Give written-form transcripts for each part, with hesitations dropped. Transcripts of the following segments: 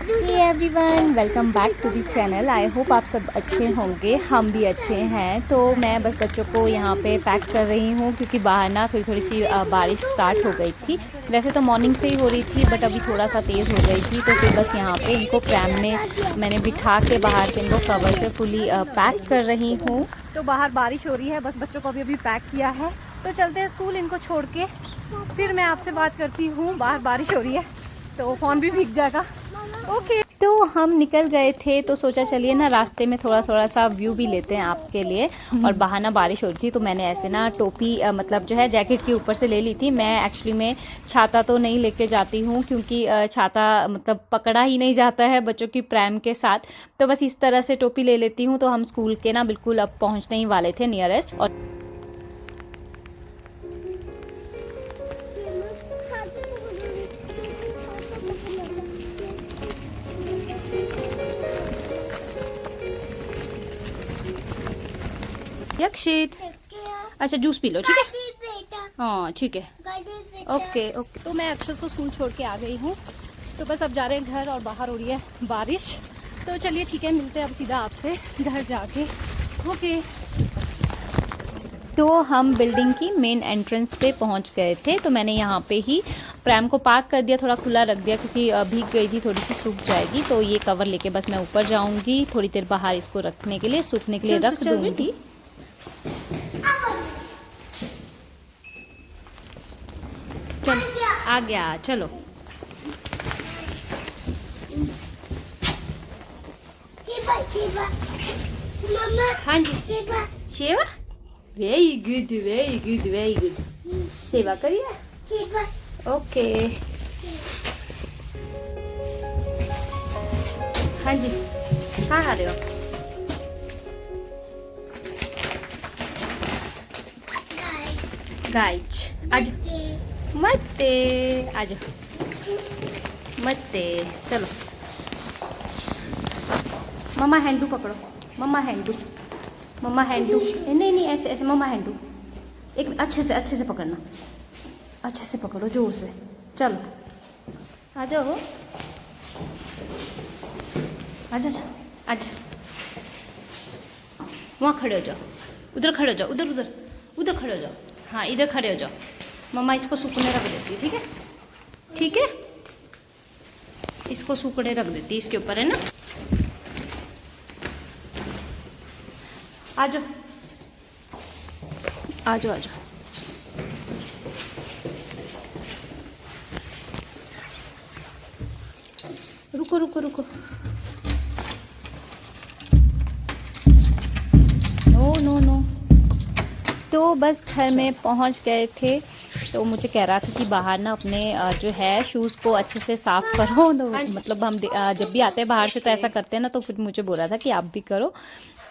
Hey everyone, welcome back to the channel. I hope आप सब अच्छे होंगे, हम भी अच्छे हैं। तो मैं बस बच्चों को यहाँ पे पैक कर रही हूँ क्योंकि बाहर ना थोड़ी सी बारिश स्टार्ट हो गई थी। वैसे तो मॉर्निंग से ही हो रही थी बट अभी थोड़ा सा तेज़ हो गई थी, तो फिर बस यहाँ पे इनको प्रैम में मैंने बिठा के बाहर से इनको कवर से फुली पैक कर रही हूँ। तो बाहर बारिश हो रही है, बस बच्चों को अभी पैक किया है तो चलते हैं स्कूल इनको छोड़ के। फिर मैं आपसे बात करती हूँ, बाहर बारिश हो रही है तो फ़ोन भी भीग जाएगा। ओके, तो हम निकल गए थे तो सोचा चलिए ना रास्ते में थोड़ा सा व्यू भी लेते हैं आपके लिए। और बाहर ना बारिश हो रही थी तो मैंने ऐसे ना टोपी मतलब जो है जैकेट के ऊपर से ले ली थी। मैं एक्चुअली में छाता तो नहीं लेके जाती हूँ क्योंकि छाता मतलब पकड़ा ही नहीं जाता है बच्चों की प्रैम के साथ, तो बस इस तरह से टोपी ले लेती हूँ। तो हम स्कूल के ना बिल्कुल अब पहुँचने ही वाले थे नियरेस्ट। और यक्षित, अच्छा जूस पी लो, ठीक है? हाँ ठीक है, ओके ओके। तो मैं अक्षत को स्कूल छोड़ के आ गई हूँ, तो बस अब जा रहे हैं घर और बाहर हो रही है बारिश। तो चलिए ठीक है, मिलते हैं अब सीधा आपसे घर जाके। ओके, तो हम बिल्डिंग की मेन एंट्रेंस पे पहुंच गए थे। तो मैंने यहाँ पे ही प्रैम को पार्क कर दिया, थोड़ा खुला रख दिया क्योंकि भीग गई थी, थोड़ी सी सूख जाएगी। तो ये कवर लेके बस मैं ऊपर जाऊंगी, थोड़ी देर बाहर इसको रखने के लिए, सूखने के लिए रख दूंगी। चल आ गया, चलो। हाँ जी, सेवा, very good very good very good. सेवा करिए, ओके। हाँ जी, हाँ आ रहे हो? गाइज आज मत्ते, आज मत्ते, चलो। मम्मा हैंडू पकड़ो, मम्मा हैंडू, मम्मा हैंडू, नहीं नहीं ऐसे ऐसे, मम्मा हैंडू एक अच्छे से पकड़ना, अच्छे से पकड़ो जोर से, चलो आ जाओ, आजा आजा आजा। वहाँ खड़े हो जाओ, उधर खड़े हो जाओ, उधर उधर उधर खड़े हो जाओ, हाँ इधर खड़े हो जाओ। मम्मा इसको सूखने रख देती है, ठीक है? ठीक है, इसको सूखने रख देती है, इसके ऊपर है ना। आ जाओ आ जाओ आ जाओ। रुको रुको रुको, नो नो नो। तो बस घर में पहुंच गए थे, तो मुझे कह रहा था कि बाहर ना अपने जो है शूज़ को अच्छे से साफ़ करो। तो मतलब हम जब भी आते हैं बाहर से तो ऐसा करते हैं ना, तो फिर मुझे बोला था कि आप भी करो।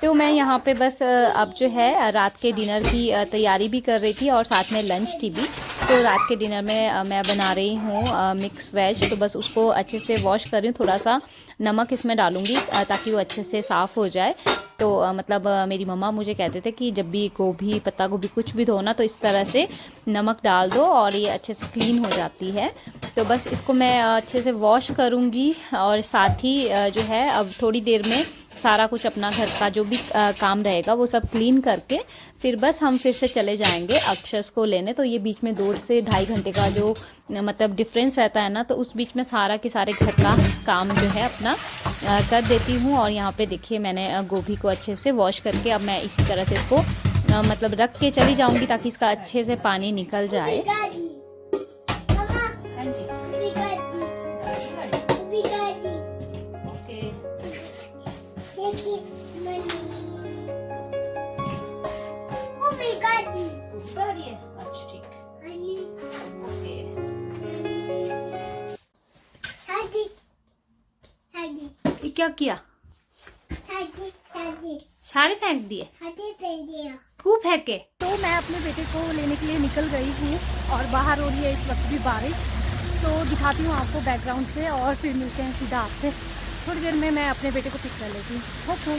तो मैं यहाँ पे बस अब जो है रात के डिनर की तैयारी भी कर रही थी और साथ में लंच की भी। तो रात के डिनर में मैं बना रही हूँ मिक्स वेज। तो बस उसको अच्छे से वॉश कर रही हूँ, थोड़ा सा नमक इसमें डालूँगी ताकि वो अच्छे से साफ़ हो जाए। तो मतलब मेरी मम्मा मुझे कहते थे कि जब भी गोभी, पत्ता गोभी कुछ भी धो ना तो इस तरह से नमक डाल दो और ये अच्छे से क्लीन हो जाती है। तो बस इसको मैं अच्छे से वॉश करूँगी और साथ ही जो है अब थोड़ी देर में सारा कुछ अपना घर का जो भी काम रहेगा वो सब क्लीन करके फिर बस हम फिर से चले जाएंगे अक्षस को लेने। तो ये बीच में 2 से ढाई घंटे का जो मतलब डिफरेंस रहता है ना, तो उस बीच में सारा के सारे घर का काम जो है अपना कर देती हूँ। और यहाँ पे देखिए मैंने गोभी को अच्छे से वॉश करके अब मैं इसी तरह से इसको मतलब रख के चली जाऊँगी ताकि इसका अच्छे से पानी निकल जाए। क्या किया? सारे फेंक दिए, खूब फेंके। तो मैं अपने बेटे को लेने के लिए निकल गई हूँ और बाहर हो रही है इस वक्त भी बारिश। तो दिखाती हूँ आपको बैकग्राउंड से और फिर मिलते हैं सीधा आपसे थोड़ी देर में। मैं अपने बेटे को पिक कर लेती हूँ। ओके।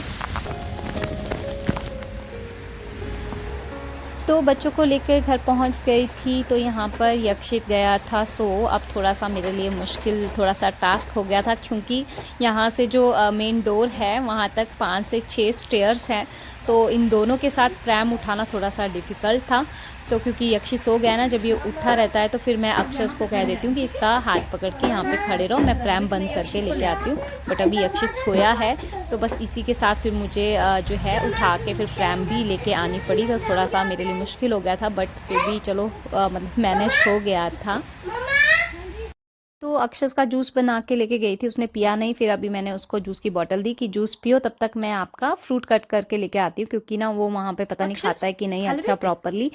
तो बच्चों को लेकर घर पहुंच गई थी, तो यहाँ पर यक्षित गया था। सो अब थोड़ा सा मेरे लिए मुश्किल थोड़ा सा टास्क हो गया था, क्योंकि यहाँ से जो मेन डोर है वहाँ तक 5 से 6 स्टेयर्स हैं, तो इन दोनों के साथ प्रैम उठाना थोड़ा सा डिफ़िकल्ट था। तो क्योंकि यक्षित सो गया ना, जब ये उठा रहता है तो फिर मैं अक्षस को कह देती हूँ कि इसका हाथ पकड़ के यहाँ पे खड़े रहो, मैं प्रैम बंद करके लेके आती हूँ। बट अभी यक्षित सोया है, तो बस इसी के साथ फिर मुझे जो है उठा के फिर प्रैम भी लेके आनी पड़ी। तो थोड़ा सा मेरे लिए मुश्किल हो गया था, बट फिर भी चलो मतलब मैनेज हो गया था। तो अक्षस का जूस बना के लेके गई थी, उसने पिया नहीं। फिर अभी मैंने उसको जूस की बोतल दी कि जूस पियो, तब तक मैं आपका फ्रूट कट करके लेके आती हूँ, क्योंकि ना वो वहाँ पे पता नहीं खाता है कि नहीं अच्छा प्रॉपरली।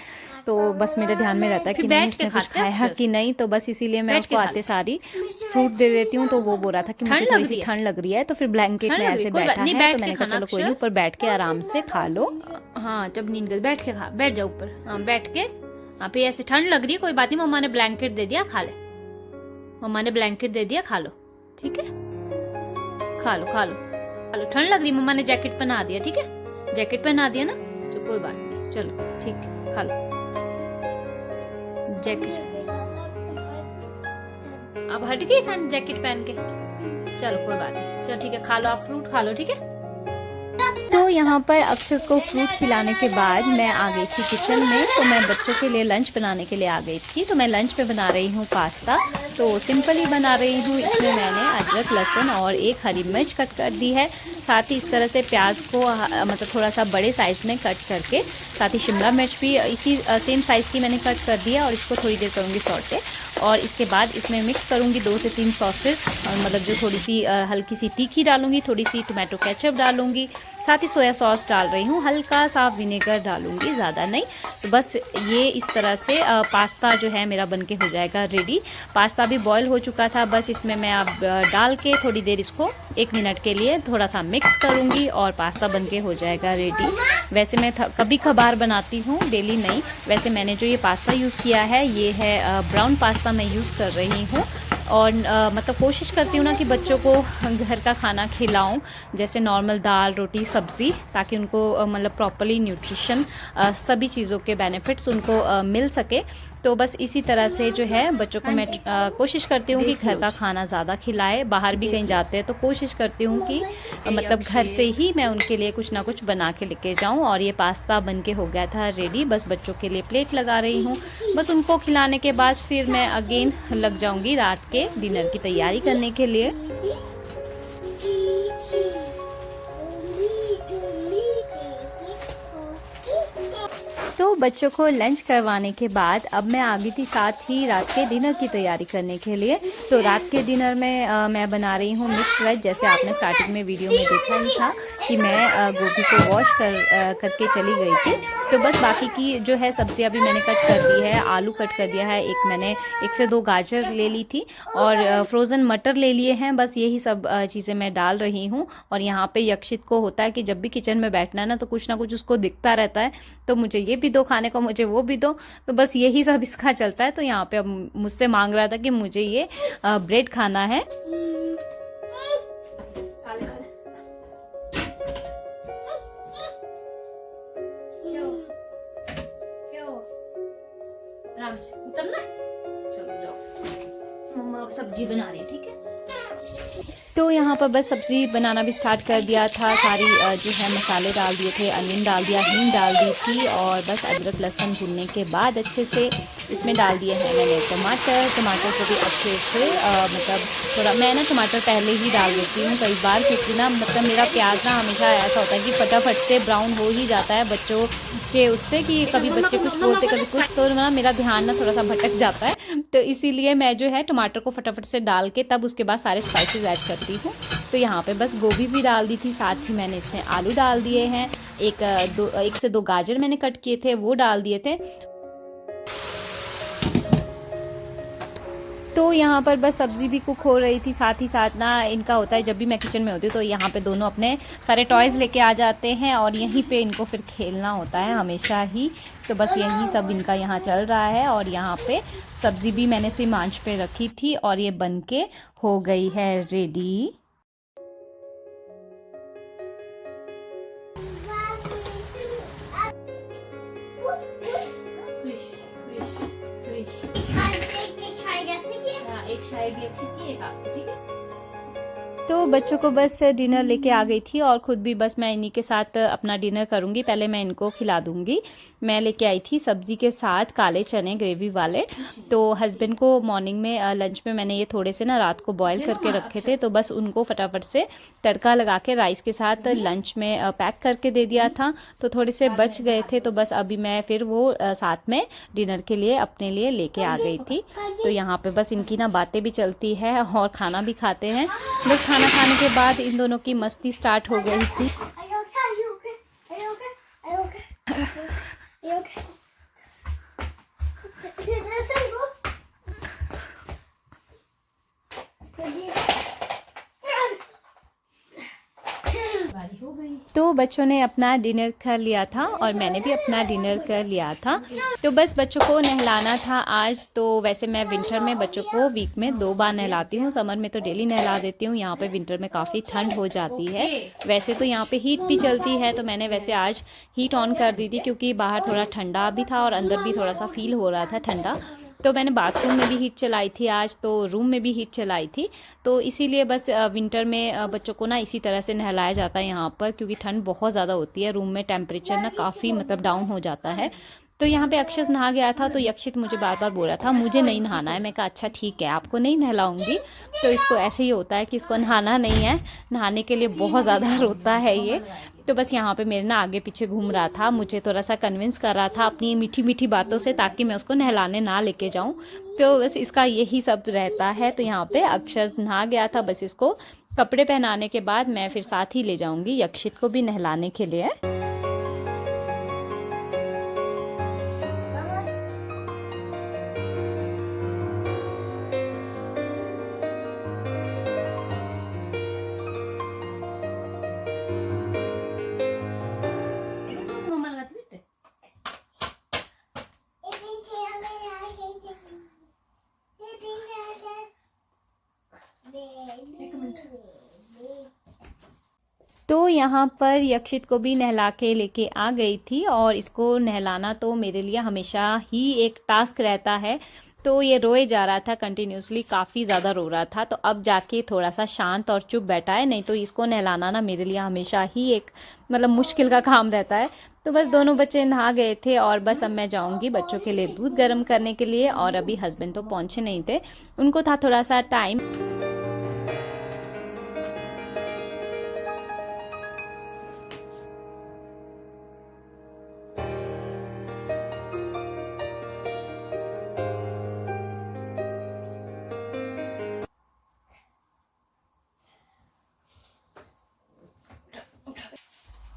तो बस मेरे ध्यान में रहता है कि नहीं इसने कुछ खाया कि नहीं, तो बस इसीलिए मैं उसको आते सारी फ्रूट दे देती हूँ। तो वो बोल रहा था कि मुझे थोड़ी सी ठंड लग रही है, तो फिर ब्लैंकेट में ऐसे बैठा है, तो मैंने कहा चलो कोई नहीं, ऊपर बैठ के आराम से खा लो। हाँ, जब नींद गई बैठ के खा, बैठ जाओ ऊपर। हाँ, बैठ के। हाँ, पे ऐसे ठंड लग रही है, कोई बात नहीं, मम्मा ने ब्लैंकेट दे दिया, खा ले। मम्मा ने ब्लैंकेट दे दिया, खा लो, ठीक है, खा लो खा लो खा लो। ठंड लग रही, मम्मा ने जैकेट पहना दिया, ठीक है, जैकेट पहना दिया ना, तो कोई बात नहीं, चलो ठीक है, खा लो जैकेट। अब हट गई ठंड जैकेट पहन के, चलो कोई बात नहीं, चलो ठीक है, खा लो, आप फ्रूट खा लो, ठीक है। तो यहाँ पर अक्षस को फ्रूट खिलाने के बाद मैं आ गई थी किचन में। तो मैं बच्चों के लिए लंच बनाने के लिए आ गई थी। तो मैं लंच में बना रही हूँ पास्ता। तो सिंपल ही बना रही हूँ। इसमें मैंने अदरक, लहसुन और एक हरी मिर्च कट कर दी है। साथ ही इस तरह से प्याज को मतलब थोड़ा सा बड़े साइज़ में कट करके, साथ ही शिमला मिर्च भी इसी सेम साइज़ की मैंने कट कर दिया, और इसको थोड़ी देर करूँगी सॉटे। और इसके बाद इसमें मिक्स करूँगी 2 से 3 सॉसेस, मतलब जो थोड़ी सी हल्की सी तीखी डालूँगी, थोड़ी सी टोमेटो केचप डालूँगी, साथ ही सोया सॉस डाल रही हूँ, हल्का सा विनेगर डालूँगी, ज़्यादा नहीं। तो बस ये इस तरह से पास्ता जो है मेरा बनके हो जाएगा रेडी। पास्ता भी बॉईल हो चुका था, बस इसमें मैं अब डाल के थोड़ी देर इसको 1 मिनट के लिए थोड़ा सा मिक्स करूँगी, और पास्ता बनके हो जाएगा रेडी। वैसे मैं कभी कभार बनाती हूँ, डेली नहीं। वैसे मैंने जो ये पास्ता यूज़ किया है, ये है ब्राउन पास्ता मैं यूज़ कर रही हूँ। और मतलब कोशिश करती हूँ ना कि बच्चों को घर का खाना खिलाऊं, जैसे नॉर्मल दाल, रोटी, सब्ज़ी, ताकि उनको मतलब प्रॉपर्ली न्यूट्रिशन सभी चीज़ों के बेनिफिट्स उनको मिल सके। तो बस इसी तरह से जो है बच्चों को मैं कोशिश करती हूँ कि घर का खाना ज़्यादा खिलाए। बाहर भी कहीं जाते हैं तो कोशिश करती हूँ कि मतलब घर से ही मैं उनके लिए कुछ ना कुछ बना के लेके जाऊँ। और ये पास्ता बन के हो गया था रेडी, बस बच्चों के लिए प्लेट लगा रही हूँ। बस उनको खिलाने के बाद फिर मैं अगेन लग जाऊँगी रात के डिनर की तैयारी करने के लिए। तो बच्चों को लंच करवाने के बाद अब मैं आ गई थी साथ ही रात के डिनर की तैयारी करने के लिए। तो रात के डिनर में मैं बना रही हूँ मिक्स वेज। जैसे आपने स्टार्टिंग में वीडियो में देखा ही था कि मैं गोभी को वॉश करके चली गई थी। तो बस बाकी की जो है सब्जियां भी मैंने कट कर दी है। आलू कट कर दिया है, एक मैंने 1 से 2 गाजर ले ली थी, और फ्रोज़न मटर ले लिए हैं। बस यही सब चीज़ें मैं डाल रही हूँ। और यहाँ पे यक्षित को होता है कि जब भी किचन में बैठना है ना, तो कुछ ना कुछ उसको दिखता रहता है, तो मुझे ये भी दो खाने को, मुझे वो भी दो। तो बस यही सब इसका चलता है। तो यहाँ पे अब मुझसे मांग रहा था कि मुझे ये ब्रेड खाना है। उतरना, चलो जाओ, मम्मा अब सब्जी बना रही है, ठीक है। तो यहाँ पर बस सब्ज़ी बनाना भी स्टार्ट कर दिया था। सारी जो है मसाले डाल दिए थे, अनियन डाल दिया, हींग डाल दी थी, और बस अदरक लहसुन भूनने के बाद अच्छे से इसमें डाल दिए हैं मैंने टमाटर को भी अच्छे से मतलब थोड़ा मैं ना टमाटर पहले ही डाल देती हूँ कई बार, क्योंकि ना मतलब मेरा प्याज ना हमेशा ऐसा होता है कि फटाफट से ब्राउन हो ही जाता है बच्चों के उससे, कि कभी बच्चे कुछ बोलते कभी कुछ, तो ना मेरा ध्यान ना थोड़ा सा भटक जाता है। तो इसीलिए मैं जो है टमाटर को फटाफट से डाल के तब उसके बाद सारे स्पाइसेस ऐड करती हूँ। तो यहाँ पे बस गोभी भी डाल दी थी, साथ ही मैंने इसमें आलू डाल दिए हैं। 1 से 2 गाजर मैंने कट किए थे, वो डाल दिए थे। तो यहाँ पर बस सब्ज़ी भी कुक हो रही थी। साथ ही साथ ना इनका होता है, जब भी मैं किचन में होती हूँ तो यहाँ पे दोनों अपने सारे टॉयज़ लेके आ जाते हैं, और यहीं पे इनको फिर खेलना होता है हमेशा ही। तो बस यही सब इनका यहाँ चल रहा है। और यहाँ पे सब्ज़ी भी मैंने सिम आंच पे रखी थी, और ये बन के हो गई है रेडी। यक्षित की, एक आपकी, ठीक है। तो बच्चों को बस डिनर लेके आ गई थी और ख़ुद भी बस मैं इन्हीं के साथ अपना डिनर करूँगी। पहले मैं इनको खिला दूँगी। मैं लेके आई थी सब्ज़ी के साथ काले चने ग्रेवी वाले। तो हस्बैंड को मॉर्निंग में लंच में मैंने ये थोड़े से ना रात को बॉईल करके रखे थे, तो बस उनको फटाफट से तड़का लगा के राइस के साथ लंच में पैक करके दे दिया था। तो थोड़े से बच गए थे, तो बस अभी मैं फिर वो साथ में डिनर के लिए अपने लिए लेके आ गई थी। तो यहाँ पे बस इनकी ना बातें भी चलती है और खाना भी खाते हैं। बस खाना खाने के बाद इन दोनों की मस्ती स्टार्ट हो गई थी। तो बच्चों ने अपना डिनर कर लिया था और मैंने भी अपना डिनर कर लिया था। तो बस बच्चों को नहलाना था आज। तो वैसे मैं विंटर में बच्चों को वीक में 2 बार नहलाती हूँ, समर में तो डेली नहला देती हूँ। यहाँ पे विंटर में काफ़ी ठंड हो जाती है। वैसे तो यहाँ पे हीट भी चलती है, तो मैंने वैसे आज हीट ऑन कर दी थी क्योंकि बाहर थोड़ा ठंडा भी था और अंदर भी थोड़ा सा फील हो रहा था ठंडा। तो मैंने बाथरूम में भी हीट चलाई थी आज, तो रूम में भी हीट चलाई थी। तो इसीलिए बस विंटर में बच्चों को ना इसी तरह से नहलाया जाता है यहाँ पर, क्योंकि ठंड बहुत ज़्यादा होती है। रूम में टेम्परेचर ना काफ़ी मतलब डाउन हो जाता है। तो यहाँ पे अक्षत नहा गया था, तो यक्षित मुझे बार बार बोल रहा था मुझे नहीं नहाना है। मैं कहा अच्छा ठीक है, आपको नहीं नहलाऊंगी। तो इसको ऐसे ही होता है कि इसको नहाना नहीं है, नहाने के लिए बहुत ज़्यादा रोता है ये। तो बस यहाँ पे मेरे ना आगे पीछे घूम रहा था, मुझे थोड़ा सा कन्विंस कर रहा था अपनी मीठी मीठी बातों से, ताकि मैं उसको नहलाने ना लेके जाऊँ। तो बस इसका यही सब रहता है। तो यहाँ पे अक्षत नहा गया था, बस इसको कपड़े पहनाने के बाद मैं फिर साथ ही ले जाऊँगी यक्षित को भी नहलाने के लिए। तो यहाँ पर यक्षित को भी नहला के लेके आ गई थी और इसको नहलाना तो मेरे लिए हमेशा ही एक टास्क रहता है। तो ये रोए जा रहा था कंटिन्यूसली, काफ़ी ज़्यादा रो रहा था। तो अब जाके थोड़ा सा शांत और चुप बैठा है, नहीं तो इसको नहलाना ना मेरे लिए हमेशा ही एक मतलब मुश्किल का काम रहता है। तो बस दोनों बच्चे नहा गए थे और बस अब मैं जाऊंगी बच्चों के लिए दूध गर्म करने के लिए। और अभी हस्बैंड तो पहुँचे नहीं थे, उनको था थोड़ा सा टाइम।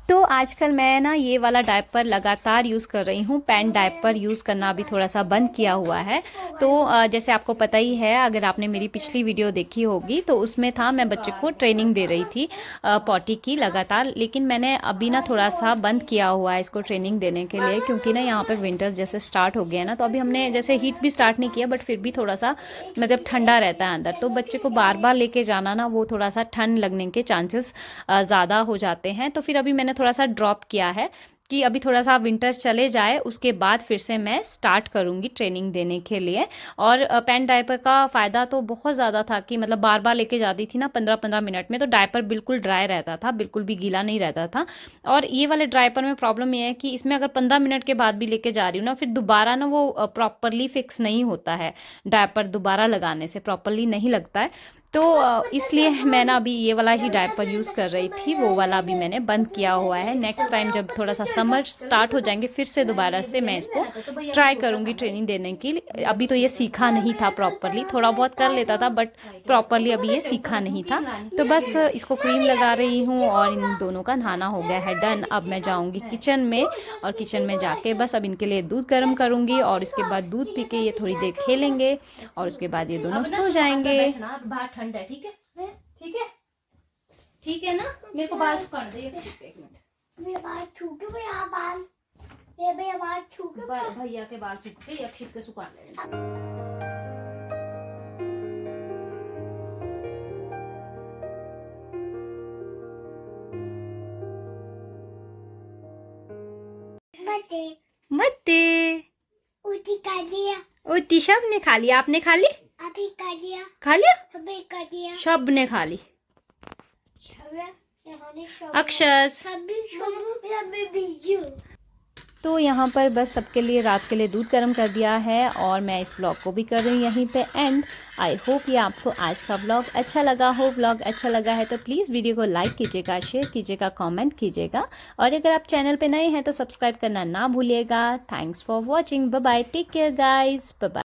तो आजकल मैं ना ये वाला डायपर लगातार यूज़ कर रही हूँ। पैंट डायपर यूज़ करना अभी थोड़ा सा बंद किया हुआ है। तो जैसे आपको पता ही है, अगर आपने मेरी पिछली वीडियो देखी होगी तो उसमें था मैं बच्चे को ट्रेनिंग दे रही थी पॉटी की लगातार। लेकिन मैंने अभी ना थोड़ा सा बंद किया हुआ है इसको ट्रेनिंग देने के लिए, क्योंकि ना यहाँ पर विंटर जैसे स्टार्ट हो गया ना, तो अभी हमने जैसे हीट भी स्टार्ट नहीं किया, बट फिर भी थोड़ा सा मतलब ठंडा रहता है अंदर। तो बच्चे को बार बार लेके जाना ना, वो थोड़ा सा ठंड लगने के चांसेस ज़्यादा हो जाते हैं। तो फिर अभी मैंने थोड़ा सा ड्रॉप किया है कि अभी थोड़ा सा विंटर चले जाए, उसके बाद फिर से मैं स्टार्ट करूँगी ट्रेनिंग देने के लिए। और पैंट डायपर का फ़ायदा तो बहुत ज़्यादा था कि मतलब बार बार लेके जाती थी ना 15-15 मिनट में, तो डायपर बिल्कुल ड्राई रहता था, बिल्कुल भी गीला नहीं रहता था। और ये वाले डायपर में प्रॉब्लम ये है कि इसमें अगर 15 मिनट के बाद भी लेके जा रही हूँ ना, फिर दोबारा ना वो प्रॉपरली फिक्स नहीं होता है। डायपर दोबारा लगाने से प्रॉपरली नहीं लगता है। तो इसलिए मैं ना अभी ये वाला ही डायपर यूज़ कर रही थी, वो वाला अभी मैंने बंद किया हुआ है। नेक्स्ट टाइम जब थोड़ा सा समर स्टार्ट हो जाएंगे, फिर से दोबारा से मैं इसको ट्राई करूँगी ट्रेनिंग देने की। अभी तो ये सीखा नहीं था प्रॉपरली, थोड़ा बहुत कर लेता था बट प्रॉपरली अभी ये सीखा नहीं था। तो बस इसको क्रीम लगा रही हूँ और इन दोनों का नहाना हो गया है डन। अब मैं जाऊँगी किचन में और किचन में जाके बस अब इनके लिए दूध गर्म करूँगी और इसके बाद दूध पी के ये थोड़ी देर खेलेंगे और उसके बाद ये दोनों सो जाएंगे। ठंड है, ठीक है, ठीक है, ठीक है ना। मेरे को बाल सुखाने दे, एक मिनट। मेरे बाल छूके भैया बाल, मेरे बाल छूके भैया के बाल सूखते अक्षित के सुखा ले। मत्ते उठी खा लिया, ओ टिशब ने खा लिया, आपने खा ली? अभी खा खा लिया, खा लिया, सभी खा लिया, शब ने खा ली। सभी अक्षस सभी बीजू। तो यहाँ पर बस सबके लिए रात के लिए दूध गर्म कर दिया है और मैं इस व्लॉग को भी कर रही हूँ यहीं पे एंड। आई होप ये आपको आज का व्लॉग अच्छा लगा हो। व्लॉग अच्छा लगा है तो प्लीज़ वीडियो को लाइक कीजिएगा, शेयर कीजिएगा, कमेंट कीजिएगा और अगर आप चैनल पे नए हैं तो सब्सक्राइब करना ना भूलिएगा। Thanks for watching. Bye bye, take care guys, bye bye.